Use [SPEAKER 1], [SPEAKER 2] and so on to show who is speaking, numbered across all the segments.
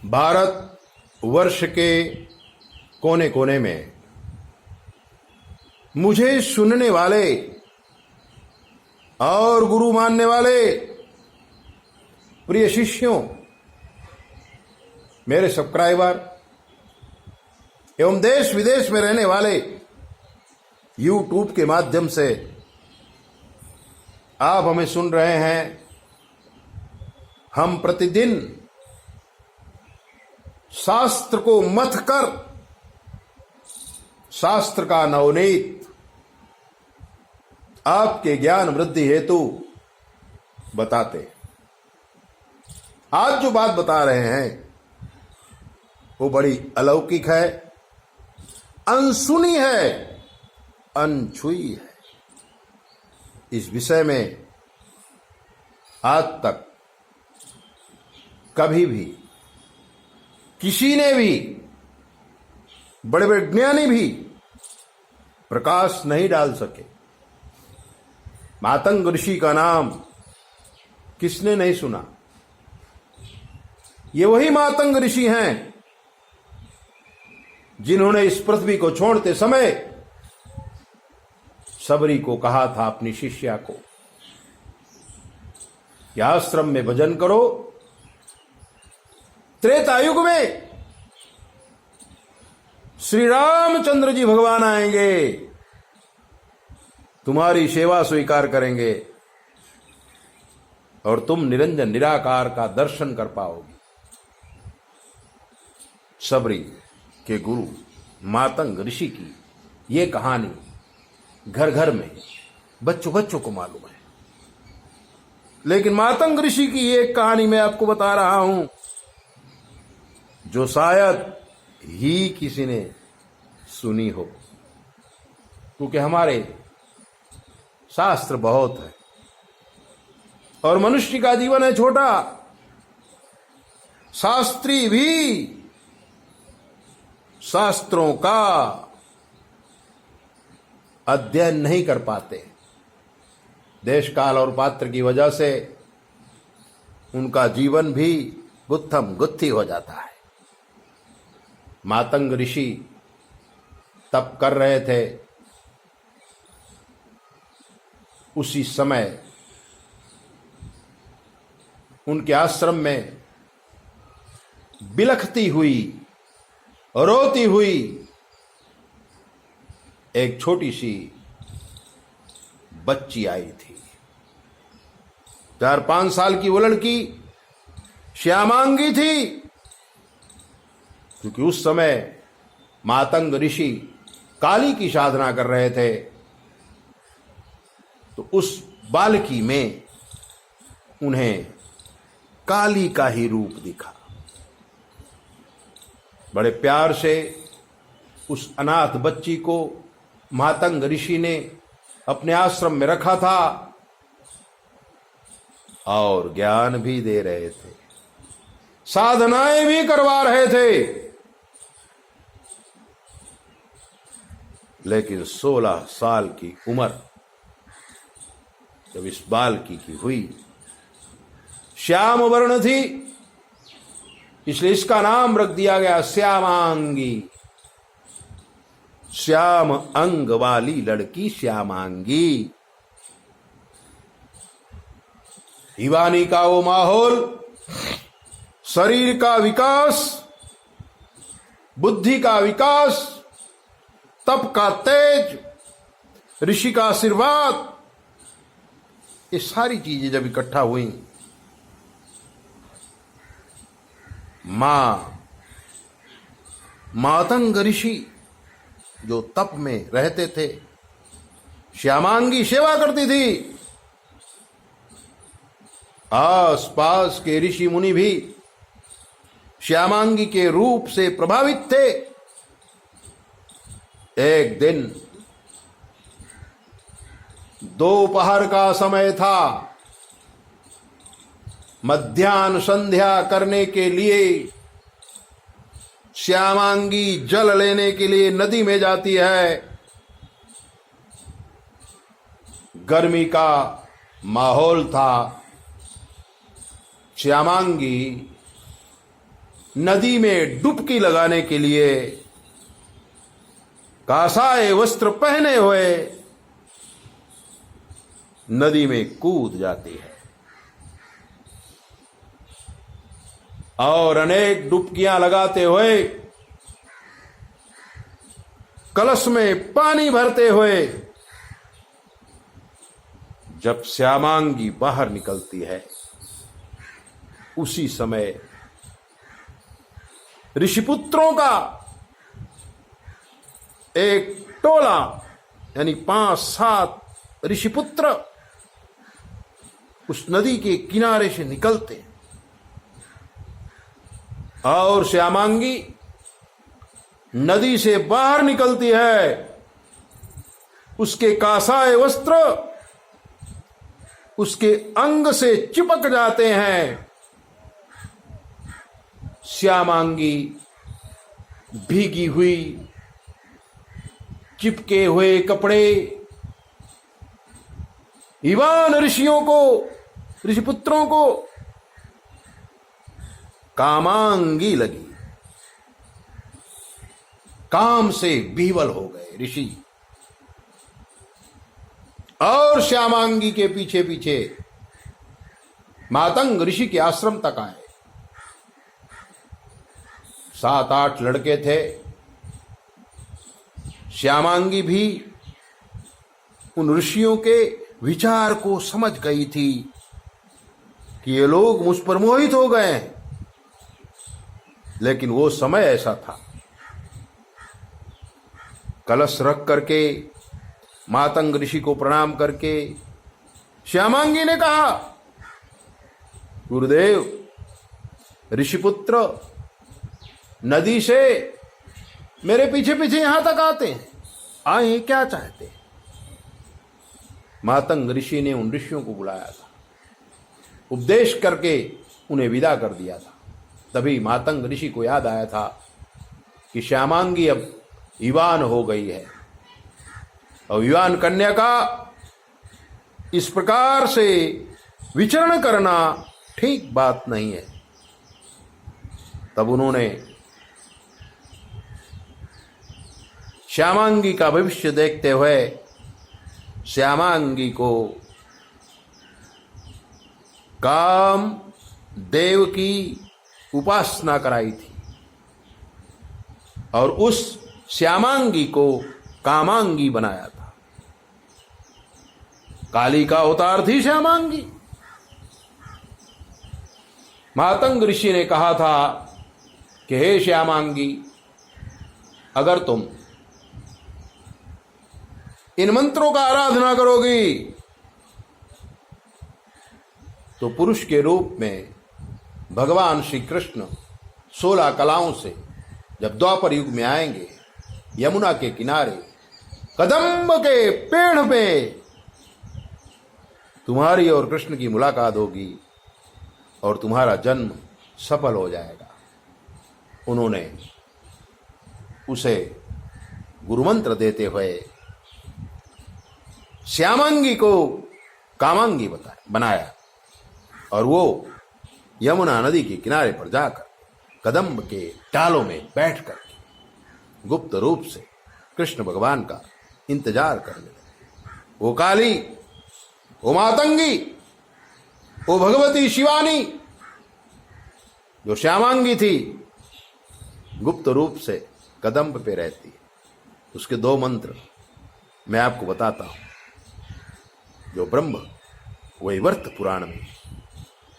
[SPEAKER 1] भारत वर्ष के कोने कोने में मुझे सुनने वाले और गुरु मानने वाले प्रिय शिष्यों, मेरे सब्सक्राइबर एवं देश विदेश में रहने वाले YouTube के माध्यम से आप हमें सुन रहे हैं। हम प्रतिदिन शास्त्र को मथ कर शास्त्र का नवनीत आपके ज्ञान वृद्धि हेतु बताते। आज जो बात बता रहे हैं वो बड़ी अलौकिक है, अनसुनी है, अनछुई है। इस विषय में आज तक कभी भी किसी ने भी, बड़े बड़े ज्ञानी भी प्रकाश नहीं डाल सके। मातंग ऋषि का नाम किसने नहीं सुना? ये वही मातंग ऋषि हैं जिन्होंने इस पृथ्वी को छोड़ते समय सबरी को कहा था, अपनी शिष्या को, कि आश्रम में भजन करो। त्रेता युग में श्री रामचंद्र जी भगवान आएंगे, तुम्हारी सेवा स्वीकार करेंगे और तुम निरंजन निराकार का दर्शन कर पाओगे। सबरी के गुरु मातंग ऋषि की ये कहानी घर घर में बच्चों बच्चों को मालूम है, लेकिन मातंग ऋषि की ये कहानी मैं आपको बता रहा हूं जो शायद ही किसी ने सुनी हो, क्योंकि हमारे शास्त्र बहुत है और मनुष्य का जीवन है छोटा। शास्त्री भी शास्त्रों का अध्ययन नहीं कर पाते। देश काल और पात्र की वजह से उनका जीवन भी गुत्थम गुत्थी हो जाता है। मातंग ऋषि तप कर रहे थे, उसी समय उनके आश्रम में बिलखती हुई, रोती हुई एक छोटी सी बच्ची आई थी। 4-5 साल की वो लड़की श्यामांगी थी, क्योंकि उस समय मातंग ऋषि काली की साधना कर रहे थे। तो उस बालकी में उन्हें काली का ही रूप दिखा। बड़े प्यार से उस अनाथ बच्ची को मातंग ऋषि ने अपने आश्रम में रखा था और ज्ञान भी दे रहे थे, साधनाएं भी करवा रहे थे। लेकिन 16 साल की उम्र जब इस बालकी की हुई, श्याम वर्ण थी, इसलिए इसका नाम रख दिया गया श्यामांगी। श्याम अंग वाली लड़की श्यामांगी। दीवानी का वो माहौल, शरीर का विकास, बुद्धि का विकास, तप का तेज, ऋषि का आशीर्वाद, ये सारी चीजें जब इकट्ठा हुई, मातंग ऋषि जो तप में रहते थे, श्यामांगी सेवा करती थी। आस पास के ऋषि मुनि भी श्यामांगी के रूप से प्रभावित थे। एक दिन दोपहर का समय था, मध्याह्न संध्या करने के लिए श्यामांगी जल लेने के लिए नदी में जाती है। गर्मी का माहौल था। श्यामांगी नदी में डुबकी लगाने के लिए कासाए वस्त्र पहने हुए नदी में कूद जाती है और अनेक डुबकियां लगाते हुए, कलश में पानी भरते हुए जब श्यामांगी बाहर निकलती है, उसी समय ऋषिपुत्रों का एक टोला, यानी 5-7 ऋषिपुत्र उस नदी के किनारे से निकलते और श्यामांगी नदी से बाहर निकलती है। उसके कासाए वस्त्र उसके अंग से चिपक जाते हैं। श्यामांगी भीगी हुई, चिपके हुए कपड़े ईवान ऋषियों को, ऋषिपुत्रों को कामांगी लगी। काम से विह्वल हो गए ऋषि और श्यामांगी के पीछे पीछे मातंग ऋषि के आश्रम तक आए। 7-8 लड़के थे। श्यामांगी भी उन ऋषियों के विचार को समझ गई थी कि ये लोग मुझ पर मोहित हो गए हैं, लेकिन वो समय ऐसा था। कलश रख करके मातंग ऋषि को प्रणाम करके श्यामांगी ने कहा, गुरुदेव, ऋषिपुत्र नदी से मेरे पीछे पीछे यहां तक आते हैं, आए क्या चाहते हैं? मातंग ऋषि ने उन ऋषियों को बुलाया था, उपदेश करके उन्हें विदा कर दिया था। तभी मातंग ऋषि को याद आया था कि श्यामांगी अब ईवान हो गई है और ईवान कन्या का इस प्रकार से विचरण करना ठीक बात नहीं है। तब उन्होंने श्यामांगी का भविष्य देखते हुए श्यामांगी को काम देव की उपासना कराई थी और उस श्यामांगी को कामांगी बनाया था। काली का अवतार थी श्यामांगी। मातंग ऋषि ने कहा था कि हे श्यामांगी, अगर तुम इन मंत्रों का आराधना करोगी तो पुरुष के रूप में भगवान श्री कृष्ण 16 कलाओं से जब द्वापर युग में आएंगे, यमुना के किनारे कदम्ब के पेड़ पे तुम्हारी और कृष्ण की मुलाकात होगी और तुम्हारा जन्म सफल हो जाएगा। उन्होंने उसे गुरुमंत्र देते हुए श्यामांगी को कामांगी बनाया और वो यमुना नदी के किनारे पर जाकर कदम्ब के डालों में बैठकर गुप्त रूप से कृष्ण भगवान का इंतजार करने लगे। वो काली, वो मातंगी, वो भगवती शिवानी जो श्यामांगी थी, गुप्त रूप से कदम्ब पे रहती है। उसके 2 मंत्र मैं आपको बताता हूं, जो ब्रह्म वैवर्त पुराण में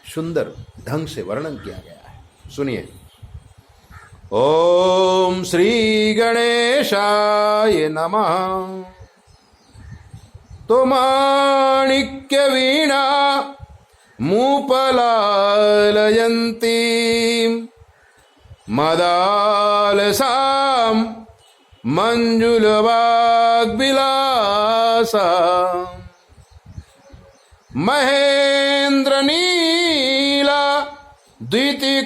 [SPEAKER 1] सुंदर ढंग से वर्णन किया गया है। सुनिए। ओम श्री गणेशाय नमः। तो माणिक्य वीणा मुपलालयन्ती मदालसां मंजुलवाग्विलासा महेंद्र नीला द्वितिकोमलांगीं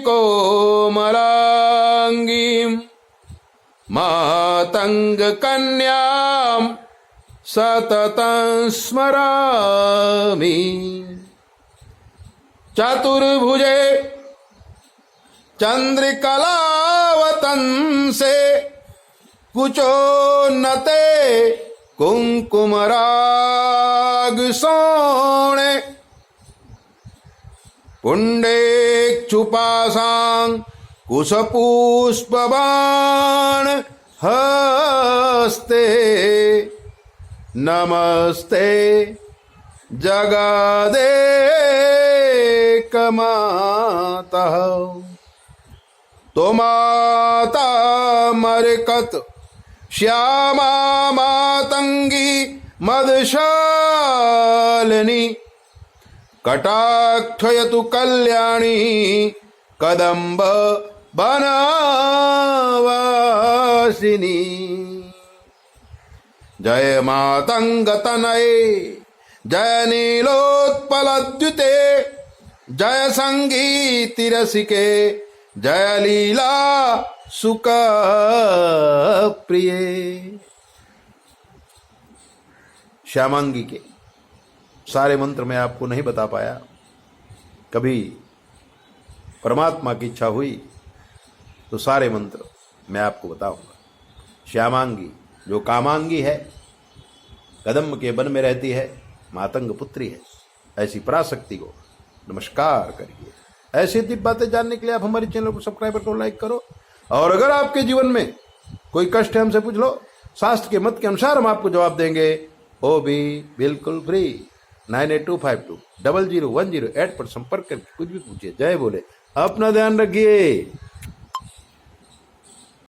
[SPEAKER 1] मातंग कन्यां सततं स्मरामि। चतुर्भुजे चंद्रिकलावतन से कुचोन्नते कुंकुम राग सोणे पुंडेक्षुपाशां कुशपुष्पबाण हस्ते नमस्ते जगदेकमातः तो माता मरकत श्यामा मातंगी मदशालिनी कटाक्षयतु कल्याणी कदम्ब बनवासिनी जय मातंग तनये जय नीलोत्पलद्युते जय संगीति रसिके जय लीला सुख प्रिय। श्यामांगी के सारे मंत्र मैं आपको नहीं बता पाया, कभी परमात्मा की इच्छा हुई तो सारे मंत्र मैं आपको बताऊंगा। श्यामांगी जो कामांगी है, कदम्ब के वन में रहती है, मातंग पुत्री है, ऐसी पराशक्ति को नमस्कार करिए। ऐसी दिव्य बातें जानने के लिए आप हमारे चैनल को सब्सक्राइब करो, लाइक करो। और अगर आपके जीवन में कोई कष्ट है हमसे पूछ लो, शास्त्र के मत के अनुसार हम आपको जवाब देंगे, वो भी बिल्कुल फ्री। 9825200108 पर संपर्क करके कुछ भी पूछिए। जय बोले, अपना ध्यान रखिए।